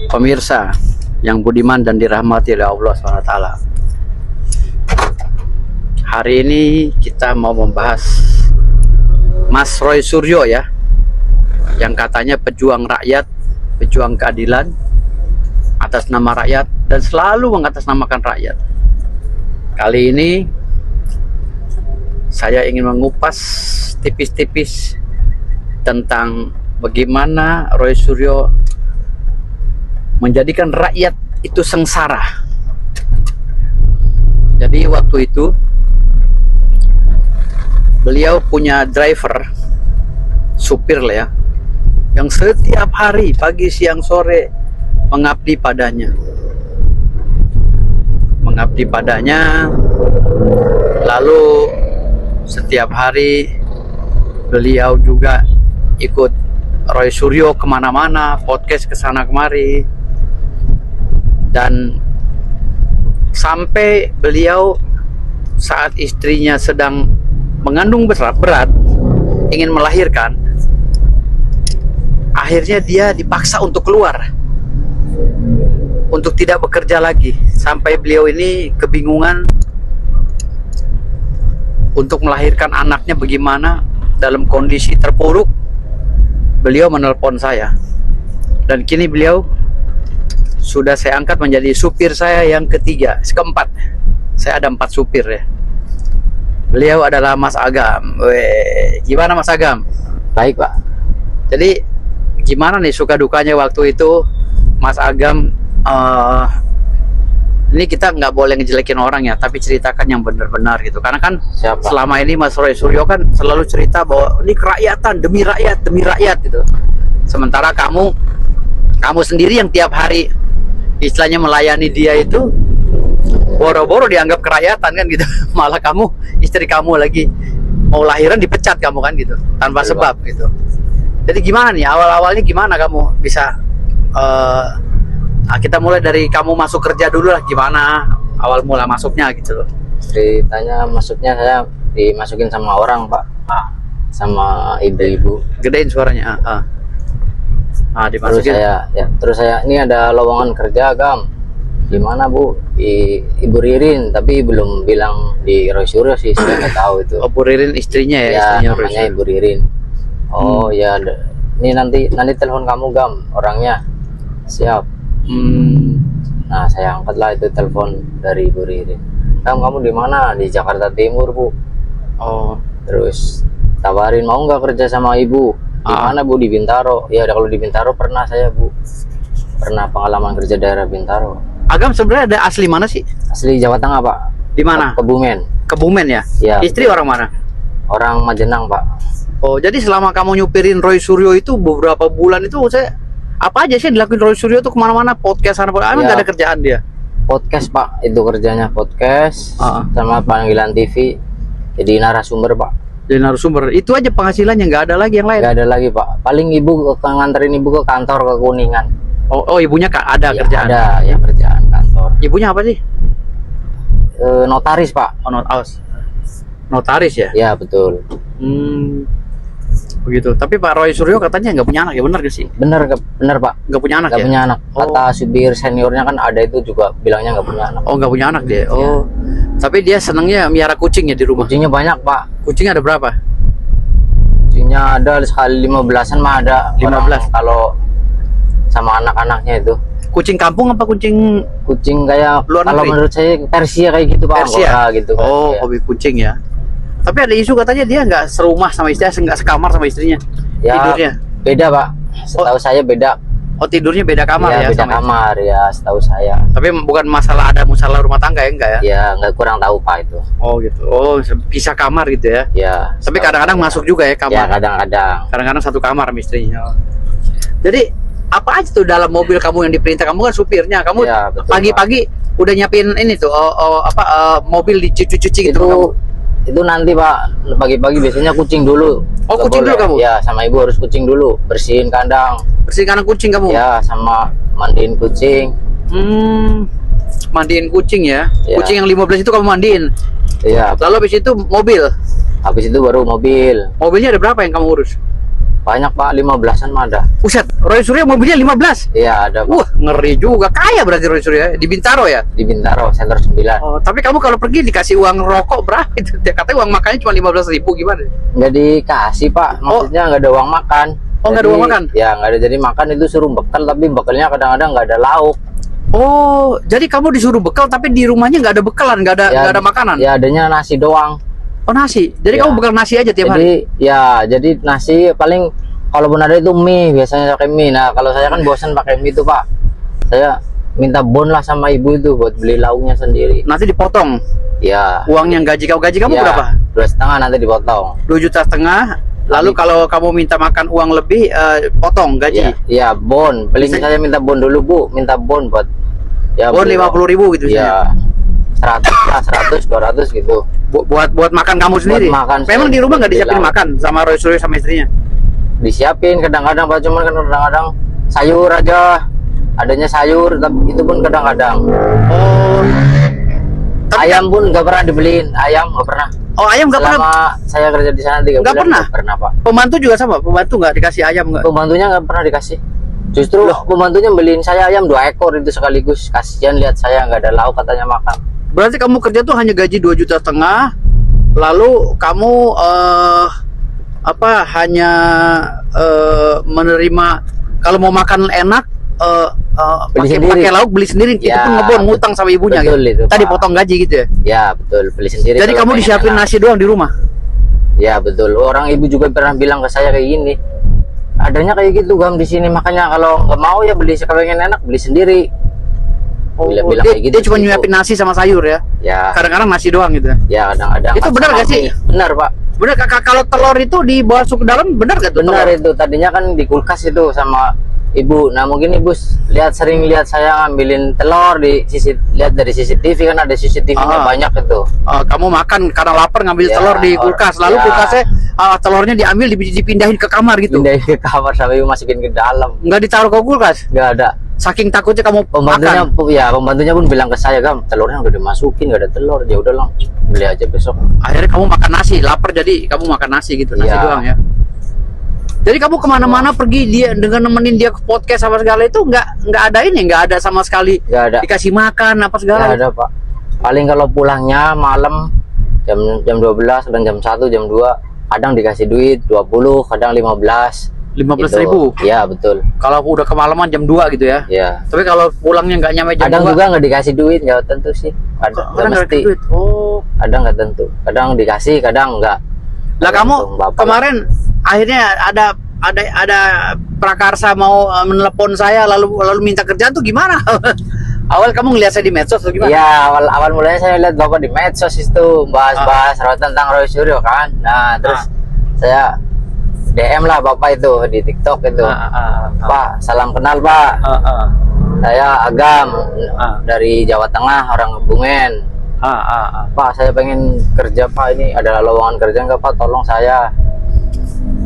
Pemirsa yang budiman dan dirahmati oleh Allah SWT, hari ini kita mau membahas Mas Roy Suryo ya, yang katanya pejuang rakyat, pejuang keadilan atas nama rakyat dan selalu mengatasnamakan rakyat. Kali ini saya ingin mengupas tipis-tipis tentang bagaimana Roy Suryo menjadikan rakyat itu sengsara. Jadi waktu itu beliau punya driver, supir lah ya, yang setiap hari pagi siang sore mengabdi padanya, lalu setiap hari beliau juga ikut Roy Suryo kemana-mana, podcast kesana kemari, dan sampai beliau saat istrinya sedang mengandung berat ingin melahirkan, akhirnya dia dipaksa untuk keluar, untuk tidak bekerja lagi, sampai beliau ini kebingungan untuk melahirkan anaknya bagaimana. Dalam kondisi terpuruk beliau menelpon saya, dan kini beliau sudah saya angkat menjadi supir saya yang keempat. Saya ada 4 supir ya. Beliau adalah Mas Agam. Gimana Mas Agam? Baik Pak. Jadi gimana nih suka dukanya waktu itu Mas Agam? Ini kita nggak boleh ngejelekin orang ya, tapi ceritakan yang benar-benar gitu. Karena kan Siapa? Selama ini Mas Roy Suryo kan selalu cerita bahwa ini kerakyatan, demi rakyat gitu. Sementara kamu sendiri yang tiap hari istilahnya melayani dia itu boro-boro dianggap kerakyatan kan gitu. Malah kamu, istri kamu lagi mau lahiran dipecat kamu kan gitu, tanpa sebab gitu. Jadi gimana nih awal-awalnya, gimana kamu bisa kita mulai dari kamu masuk kerja dulu lah, gimana awal mula masuknya gitu loh. Ceritanya masuknya saya dimasukin sama orang Pak, sama ibu-ibu. Gedein suaranya. Dimasukin. Terus saya ini ada lowongan kerja Gam. Gimana Bu? Ibu Ririn, tapi belum bilang di Roy Suryo sih, saya nggak tahu itu. Oh, Bu Ririn istrinya ya? Ya, istrinya namanya Ibu Ririn. Oh ya, ini nanti telepon kamu Gam, orangnya. Siap. Nah, saya angkatlah itu telepon dari Ibu Ririn. Kamu di mana? Di Jakarta Timur Bu. Oh. Terus tawarin mau nggak kerja sama Ibu? Di mana Bu? Di Bintaro. Ya, kalau di Bintaro pernah saya Bu. Pernah pengalaman kerja daerah Bintaro. Agam sebenarnya ada asli mana sih? Asli Jawa Tengah Pak. Di mana? Kebumen. Kebumen ya? Ya. Istri orang mana? Orang Majenang Pak. Oh, jadi selama kamu nyupirin Roy Suryo itu beberapa bulan itu apa aja sih yang dilakuin Roy Suryo tuh kemana-mana, podcast sana, emang nggak ada kerjaan dia? Podcast Pak, itu kerjanya podcast sama panggilan TV, jadi narasumber Pak. Jadi narasumber, itu aja penghasilannya, nggak ada lagi yang lain? Nggak ada lagi Pak, paling ibu nganterin ibu ke kantor ke Kuningan. Oh ibunya ada Ya, kerjaan? ada yang kerjaan kantor. Ibunya apa sih? Notaris Pak. Notaris ya? Ya betul. Begitu. Tapi Pak Roy Suryo katanya nggak punya anak ya, benar gak sih? Bener Pak. Nggak punya anak Nggak ya? punya anak. Kata supir seniornya kan ada itu juga bilangnya nggak punya anak. Oh, nggak punya anak dia. Oh. Tapi dia senangnya miara kucing ya di rumah. Kucingnya banyak Pak. Kucingnya ada berapa? Kucingnya ada sekali 15-an mah ada. 15. Kalau sama anak-anaknya itu. Kucing kampung apa kucing kayak luar kalau negeri? menurut saya Persia kayak gitu Pak. Persia gitu kan. Oh, Ya. hobi kucing ya. Tapi ada isu katanya dia nggak serumah sama istrinya, nggak sekamar sama istrinya. Ya, tidurnya beda Pak. Setahu saya beda. Oh, tidurnya beda kamar ya? Beda sama kamar ya, setahu saya. Tapi bukan masalah ada masalah rumah tangga ya, enggak ya? Ya nggak, kurang tahu Pak itu. Oh gitu. Oh, pisah kamar gitu ya? Ya. Tapi kadang-kadang masuk juga ya kamar? Ya kadang-kadang. Kadang-kadang satu kamar sama istrinya. Jadi apa aja tuh dalam mobil kamu yang diperintah? Kamu kan supirnya, kamu Ya, betul, pagi-pagi udah nyiapin ini tuh mobil dicuci-cuci gitu. Itu nanti Pak, pagi-pagi biasanya kucing dulu. Oh, Nggak kucing boleh. dulu kamu? Ya, sama ibu harus kucing dulu, bersihin kandang. Bersihin kandang kucing kamu? Ya, sama mandiin kucing. Mandiin kucing ya? Ya. Kucing yang 15 itu kamu mandiin? Iya. Lalu habis itu mobil? Habis itu baru mobil. Mobilnya ada berapa yang kamu urus? Banyak Pak, 15-an mah ada. Buset, Roy Suryo mobilnya 15. Iya ada Pak. Wah, ngeri juga. Kaya berarti Roy Suryo di Bintaro ya? Di Bintaro, Center 9. Oh, tapi kamu kalau pergi dikasih uang rokok berapa itu? Dia katanya uang makannya cuma 15.000 gimana? Nggak dikasih Pak, maksudnya nggak ada uang makan. Oh, nggak ada uang makan? Ya nggak ada, jadi makan itu suruh bekal, tapi bekalnya kadang-kadang nggak ada lauk. Oh, jadi kamu disuruh bekal tapi di rumahnya nggak ada bekalan, nggak ada makanan? Ya adanya nasi doang. Oh, nasi. Jadi Ya. kamu bekal nasi aja tiap hari? Jadi nasi paling, kalaupun ada itu mie, biasanya pakai mie. Nah kalau saya kan bosan pakai mie itu Pak, saya minta bon lah sama ibu itu buat beli lauknya sendiri. Nanti dipotong. Ya. Uang yang gaji kamu Ya, berapa? 2,5 nanti dipotong. 2,5 juta. Lalu kalau kamu minta makan uang lebih, potong gaji. Iya, bon. Paling saya minta bon dulu Bu, minta bon buat ya Bon 50.000 gitu. Ya. 100 lah, 100, 200 gitu. Buat makan kamu sendiri. makan Memang di rumah nggak disiapin bilang. makan sama Roy Suryo sama istrinya? Disiapin kadang-kadang Pak, cuman kan kadang-kadang sayur aja. Adanya sayur, tapi itu pun kadang-kadang. Oh. Ayam pun nggak pernah dibeliin, ayam nggak pernah. Oh, ayam nggak pernah. Selama saya kerja di sana 3 Nggak bulan pernah? nggak pernah Pak. Pembantu juga sama. Pembantu nggak dikasih ayam nggak? Pembantunya nggak pernah dikasih. Justru pembantunya beliin saya ayam 2 ekor itu sekaligus. Kasihan lihat saya nggak ada lauk katanya makan. Berarti kamu kerja tuh hanya gaji 2,5 juta. Lalu kamu hanya menerima kalau mau makan enak pakai lauk beli sendiri. Itu Ya, pun ngebon ngutang sama ibunya betul gitu. itu, Tadi Pak. potong gaji gitu ya. Ya betul, beli sendiri. Jadi kalau kamu pengen disiapin enak. nasi doang di rumah. Ya betul. Orang ibu juga pernah bilang ke saya kayak gini. Adanya kayak gitu Gam di sini, makanya kalau nggak mau ya beli pengen enak beli sendiri. Bilang dia, kayak gitu dia cuma sih, Bu. nyuapin nasi sama sayur ya. Ya, Kadang-kadang nasi doang gitu. ya kadang-kadang. Itu benar nggak sih? Benar Pak. Bener kakak, kalau telur itu dibawa masuk ke dalam benar gak tuh? Benar telur? itu. Tadinya kan di kulkas itu sama ibu. Nah mungkin ibu sering lihat saya ngambilin telur lihat dari CCTV, kan ada CCTV-nya banyak itu. Kamu makan karena lapar ngambil Ya, telur di kulkas, lalu ya. kulkasnya telurnya diambil dipindahin ke kamar gitu. Pindahin ke kamar sampai ibu masukin ke dalam. Nggak ditaruh ke kulkas. Nggak ada. Saking takutnya kamu Pembantunya, makan. pembantunya pun bilang ke saya, Gam, telurnya udah dimasukin, nggak ada telur, ya udah lang, beli aja besok. Akhirnya kamu makan nasi, lapar jadi kamu makan nasi gitu, nasi Ya. doang ya. Jadi kamu kemana-mana pergi dia dengan nemenin dia ke podcast sama segala itu nggak ada ini, nggak ada sama sekali Nggak ada. dikasih makan apa segala. Nggak ada Pak. Paling kalau pulangnya malam jam 12, kadang jam 1, jam 2, kadang dikasih duit 20, kadang 15. 15.000. Ya betul. Kalau udah kemalaman jam 2 gitu ya. Ya. Tapi kalau pulangnya nggak nyampe jam Kadang 2. juga nggak dikasih duit, nggak tentu sih. Kadang nggak Kadang nggak mesti. ada duit. Oh. Kadang nggak tentu. Kadang dikasih, kadang nggak. Lah kamu Tergantung bapak. kemarin akhirnya ada prakarsa mau menelepon saya lalu minta kerjaan tuh gimana? Awal kamu ngeliat saya di medsos atau gimana? Ya awal mulanya saya lihat bapak di medsos itu bahas tentang Roy Suryo kan. Nah terus saya DM lah bapak itu di TikTok itu. Pak, salam kenal Pak. Saya Agam dari Jawa Tengah, orang Kebumen. Pak, saya pengen kerja Pak, ini ada lowongan kerja nggak Pak? Tolong saya.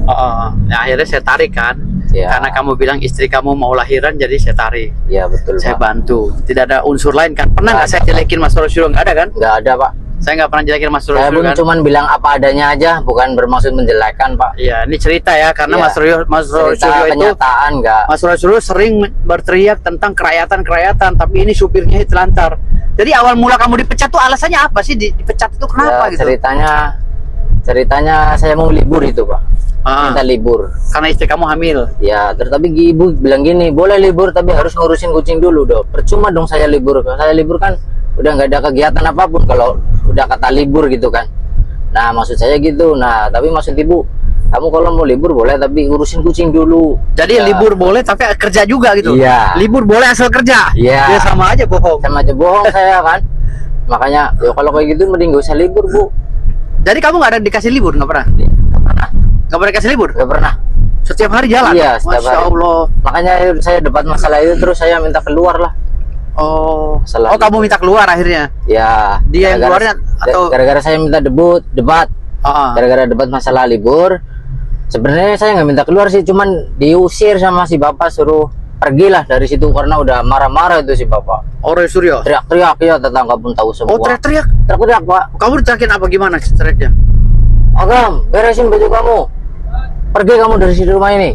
Nah, akhirnya saya tarik kan. Ya. Karena kamu bilang istri kamu mau lahiran, jadi saya tarik. Ya betul Saya Pak. bantu. Tidak ada unsur lain kan? Pernah nggak Nggak saya ada, jelekin Mas Roy Suryo? Nggak ada kan? Nggak ada Pak. Saya nggak pernah jelekin Mas Roy Saya Suryo pun kan? cuman bilang apa adanya aja, bukan bermaksud menjelekkan Pak. Iya, ini cerita ya, karena Iya. Mas Roy Cerita Suryo itu kenyataan nggak. Mas Roy Suryo sering berteriak tentang kerakyatan, tapi ini supirnya telantar. Jadi awal mula kamu dipecat tuh alasannya apa sih? Dipecat itu kenapa Ya, gitu? ceritanya saya mau libur itu Pak. Minta libur. Karena istri kamu hamil. Ya, tapi ibu bilang gini, boleh libur tapi harus ngurusin kucing dulu dong. Percuma dong saya libur. Kalau saya libur kan udah nggak ada kegiatan apapun kalau udah kata libur gitu kan. Nah, maksud saya gitu. Nah, tapi maksud ibu, kamu kalau mau libur boleh tapi urusin kucing dulu. Jadi Ya, libur boleh tapi kerja juga gitu. Iya. Libur boleh asal kerja. Iya. Ya sama aja bohong. sama aja bohong saya kan. Makanya, ya kalau kayak gitu mending gak usah libur, Bu. Jadi kamu nggak ada dikasih libur, nggak pernah? Nggak pernah dikasih libur? Gak pernah. Setiap hari jalan? Iya, setiap Masya hari. Allah. Makanya saya dapat masalah itu terus saya minta keluar lah. Oh, Masalah kamu libur. minta keluar akhirnya? Ya. Dia yang gara-gara- keluarnya atau? gara-gara saya minta debat. Gara-gara debat masalah libur. Sebenarnya saya nggak minta keluar sih, cuman diusir sama si bapak, suruh pergilah dari situ karena udah marah-marah itu si bapak. Roy Suryo. Teriak-teriak ya, tetangga pun tahu semua. Oh, teriak-teriak. Teriak-teriak Pak. Kamu diterakin apa gimana teriaknya? Agam, beresin baju kamu. pergi kamu dari sini rumah ini.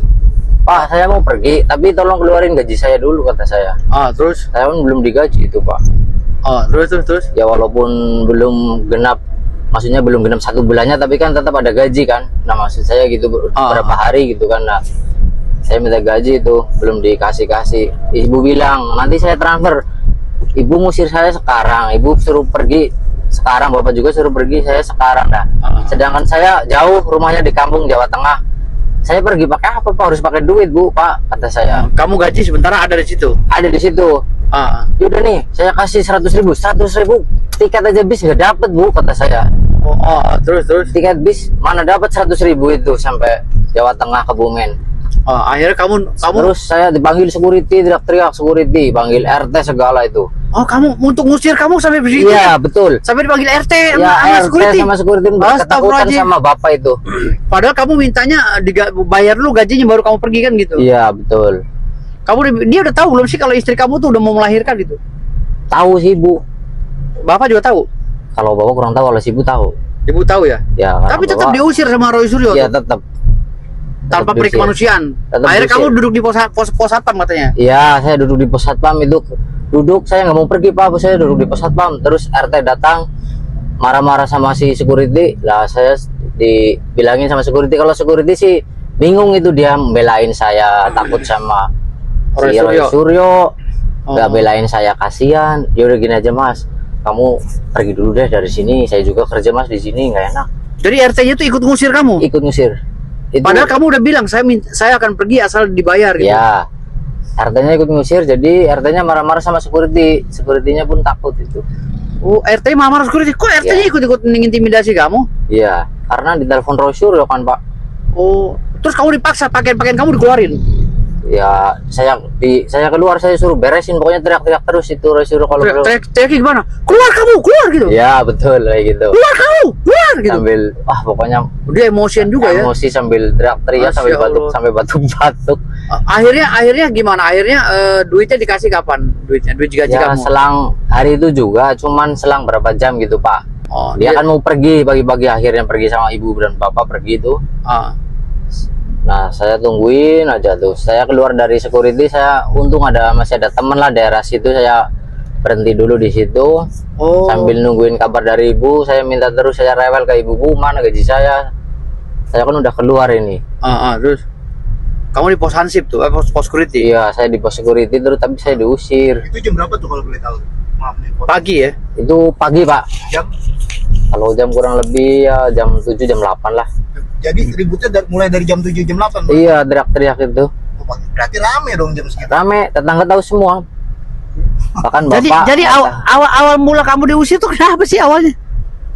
Pak, saya mau pergi, tapi tolong keluarin gaji saya dulu, kata saya. Terus? Saya pun belum digaji itu, Pak. Terus? Ya walaupun belum genap, maksudnya belum genap 1 bulannya, tapi kan tetap ada gaji kan. Nah maksud saya gitu, berapa hari gitu kan. Nah saya minta gaji itu belum dikasih. Ibu bilang nanti saya transfer. Ibu ngusir saya sekarang, ibu suruh pergi sekarang, bapak juga suruh pergi saya sekarang. Nah sedangkan saya jauh, rumahnya di kampung Jawa Tengah. Saya pergi pakai apa, Pak? Harus pakai duit, Bu, Pak, kata saya. Kamu gaji sementara ada di situ? Ada di situ. Yaudah nih, saya kasih 100.000 tiket aja bis nggak dapet, Bu, kata saya. Terus? Tiket bis mana dapat 100.000 itu sampai Jawa Tengah, Kebumen. Akhirnya kamu Terus saya dipanggil security, teriak-teriak security, panggil RT segala itu. Kamu untuk ngusir kamu sampai begitu? Iya, betul. Sampai dipanggil RT Ya, sama RT security? sama security ketakutan sama bapak itu. Padahal kamu mintanya bayar dulu gajinya baru kamu pergi kan gitu? Iya, betul. Dia udah tahu belum sih kalau istri kamu tuh udah mau melahirkan gitu? Tahu sih, Bu. Bapak juga tahu? Kalau bapak kurang tahu, kalau si ibu tahu. Ibu tahu ya? Ya, tapi tetap diusir sama Roy Suryo. Iya, tetap. Tanpa peri kemanusiaan. Akhirnya kamu duduk di pos satpam katanya? Iya, saya duduk di pos satpam itu. Saya nggak mau pergi, Pak. Saya duduk di pos satpam. Terus RT datang marah-marah sama si security. Lah saya dibilangin sama security, kalau security sih bingung itu, dia membelain saya takut sama si Roy Suryo. Nggak belain saya, kasihan. Ya udah gini aja, Mas. Kamu pergi dulu deh dari sini. Saya juga kerja, Mas, di sini nggak enak. Jadi RT-nya tuh ikut ngusir kamu? Ikut ngusir. Itu, padahal kamu udah bilang saya akan pergi asal dibayar gitu. Ya, RT-nya ikut ngusir, jadi RT-nya marah-marah sama security. Security-nya pun takut itu. RT marah security. Kok RT-nya ikut mengintimidasi kamu? Iya, karena ditelepon Roy Suryo kan, Pak. Terus kamu dipaksa pakaian kamu dikeluarin? Ya, saya keluar, saya suruh beresin, pokoknya teriak-teriak terus itu Roy Suryo kalau teriak gimana? Keluar kamu, keluar gitu. Ya, betul kayak gitu. Keluar kamu, keluar gitu. Sambil pokoknya dia emosian juga ya. Emosi sambil teriak-teriak sampai batuk-batuk. Akhirnya gimana? Akhirnya duitnya dikasih kapan? Duit gaji ya, kamu? Selang hari itu juga, cuman selang berapa jam gitu, Pak. Dia kan mau pergi pagi-pagi, akhirnya pergi sama ibu dan bapak pergi itu. Nah, saya tungguin aja tuh. Saya keluar dari security, saya untung masih ada teman lah daerah situ. Saya berhenti dulu di situ. Sambil nungguin kabar dari ibu, saya minta terus, saya rewel ke ibu, Bu, mana gaji saya? Saya kan udah keluar ini. Terus kamu di pos hansip tuh, pos security? Iya, saya di pos security terus, tapi saya diusir. Itu jam berapa tuh kalau boleh tahu? Maaf nih. Pagi ya? Itu pagi, Pak. Jam? Kalau jam kurang lebih ya jam 7, jam 8 lah. Jadi ributnya mulai dari jam 7, jam 8? Bro? Iya, teriak-teriak itu. Berarti rame dong jam segitu? Rame, tetangga tahu semua. Bahkan bapak. Jadi awal mula kamu diusir tuh kenapa sih awalnya?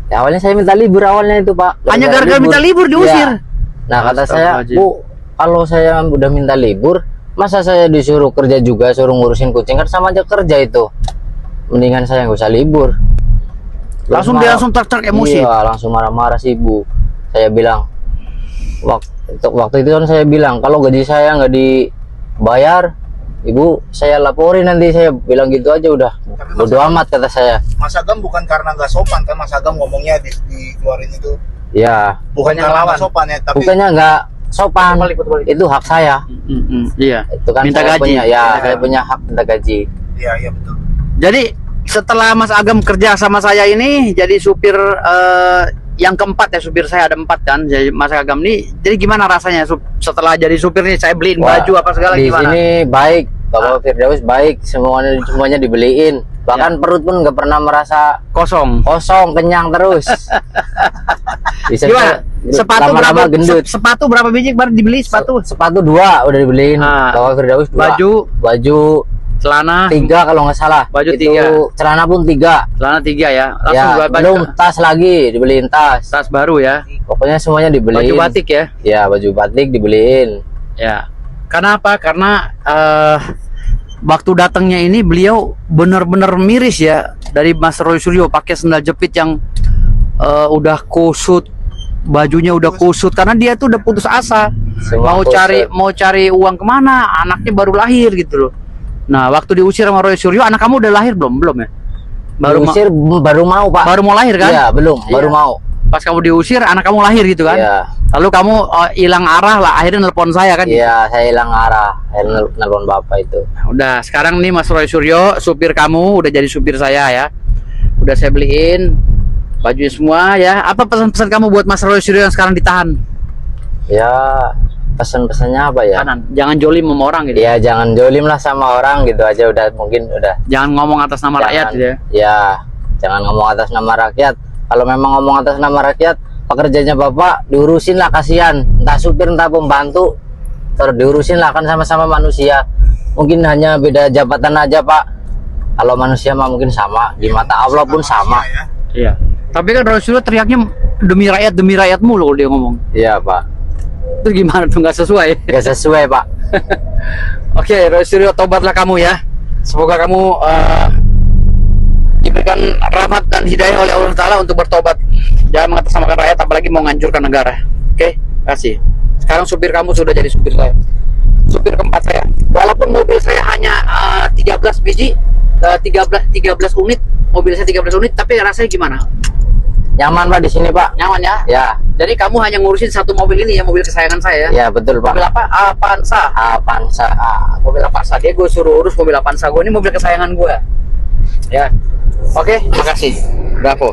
Ya, awalnya saya minta libur awalnya itu, Pak. Hanya gara-gara minta libur diusir? Ya. Nah, kata saya, Bu, kalau saya udah minta libur, masa saya disuruh kerja juga, suruh ngurusin kucing, kan sama aja kerja itu. Mendingan saya nggak usah libur. Langsung teriak emosi? Iya, langsung marah-marah sih, Bu. Saya bilang, waktu itu kan saya bilang, kalau gaji saya nggak dibayar, Ibu, saya laporin nanti. Saya bilang gitu aja udah. Bodo amat, kata saya. Mas Agam bukan karena nggak sopan kan, Mas Agam ngomongnya dikeluarin itu. Ya. Bukannya ngelawan sopan ya, tapi bukannya nggak sopan. Balik. Itu hak saya. Iya. Itu kan minta saya gaji. Punya, saya punya hak minta gaji. Iya, betul. Jadi setelah Mas Agam kerja sama saya ini jadi supir yang keempat ya, supir saya ada 4 kan. Jadi Mas Agam nih, jadi gimana rasanya setelah jadi supir nih? Saya beliin baju apa segala di gimana? Di sini baik, Bapak Firdaus baik, semuanya dibeliin. Bahkan perut pun nggak pernah merasa kosong, kenyang terus. Bisa gimana? Sepatu berapa? Gendut. Sepatu berapa biji baru dibeli sepatu? Sepatu 2 udah dibeliin. Bapak Firdaus 2. Baju celana 3 kalau nggak salah. Baju itu 3. Celana pun 3. Celana 3 ya. Langsung ya, belum tas lagi, dibeliin tas. Tas baru ya. Pokoknya semuanya dibeliin. Baju batik ya? Ya, baju batik dibeliin. Ya. Karena apa? Karena waktu datangnya ini beliau benar-benar miris ya, dari Mas Roy Suryo, pakai sandal jepit yang udah kusut, bajunya udah kusut karena dia tuh udah putus asa. Mau cari uang kemana? Anaknya baru lahir gitu loh. Nah, waktu diusir sama Roy Suryo, anak kamu udah lahir belum ya? Baru mau, Pak. Baru mau lahir kan? Iya, belum, baru mau. Pas kamu diusir, anak kamu lahir gitu kan? Iya. Lalu kamu hilang arah lah, akhirnya nelpon saya kan? Iya, saya hilang arah. Saya nelpon bapak itu. Udah, sekarang nih Mas Roy Suryo, supir kamu udah jadi supir saya ya. Udah saya beliin bajunya semua ya. Apa pesan-pesan kamu buat Mas Roy Suryo yang sekarang ditahan? Ya, pesan-pesannya apa ya? Kanan, jangan jolim sama orang gitu. Ya, jangan jolim lah sama orang gitu aja, udah mungkin udah. Jangan ngomong atas nama rakyat gitu ya. Ya, jangan ngomong atas nama rakyat. Kalau memang ngomong atas nama rakyat, pekerjanya bapak diurusin lah, kasihan. Entah supir entah pembantu, terus diurusin lah, kan sama-sama manusia. Mungkin hanya beda jabatan aja pak. Kalau manusia mah mungkin sama, di mata Allah pun sama. Ya. Iya. Tapi kan Roy Suryo teriaknya demi rakyat mulu kalau dia ngomong. Iya pak, Itu gimana tuh, nggak sesuai? gak sesuai pak. Oke, Roy Suryo, tobatlah kamu ya. Semoga kamu diberikan rahmat dan hidayah oleh Allah Ta'ala untuk bertobat. Jangan mengatasnamakan rakyat, apalagi mau menghancurkan negara. Oke, kasih. Sekarang supir kamu sudah jadi supir saya. Supir keempat saya. Walaupun mobil saya hanya 13 biji, 13 unit, mobil saya 13 unit, tapi rasanya gimana? Nyaman pak di sini pak. Nyaman ya? Ya, Jadi kamu hanya ngurusin satu mobil ini ya, mobil kesayangan saya ya? ya betul pak. Mobil apa? Avanza. Avanza. Mobil Avanza. Dia gue suruh urus mobil Avanza gue. Ini mobil kesayangan gue. Ya. Oke, makasih. Bravo.